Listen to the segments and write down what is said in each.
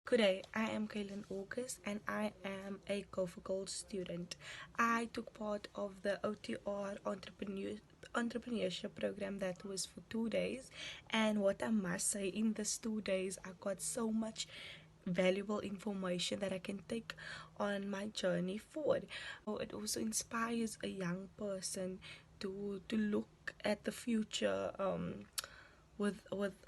Good day, I am Cailin and I am a Gold student. I took part of the OTR entrepreneurship program that was for 2 days, and what I must say, in these 2 days I got so much valuable information that I can take on my journey forward. It also inspires a young person to look at the future with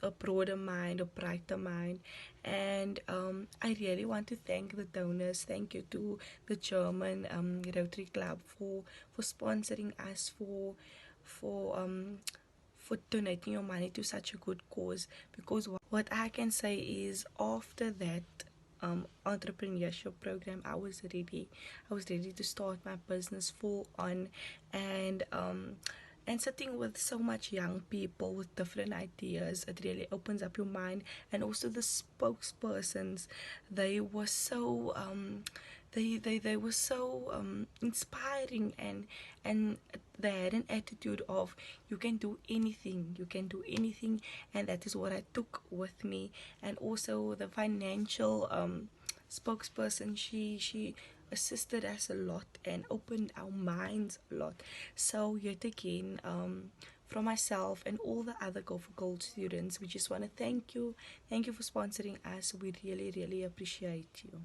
a broader mind, a brighter mind. And I really want to thank the donors. Thank you to the German Rotary Club for sponsoring us, for donating your money to such a good cause. Because what I can say is, after that entrepreneurship program, I was ready to start my business full on. And sitting with so much young people with different ideas, it really opens up your mind. And also the spokespersons, they were so they were so inspiring, and they had an attitude of you can do anything, and that is what I took with me. And also the financial spokesperson, she assisted us a lot and opened our minds a lot. So yet again, from myself and all the other Go for Gold students, we just want to thank you for sponsoring us. We really appreciate you.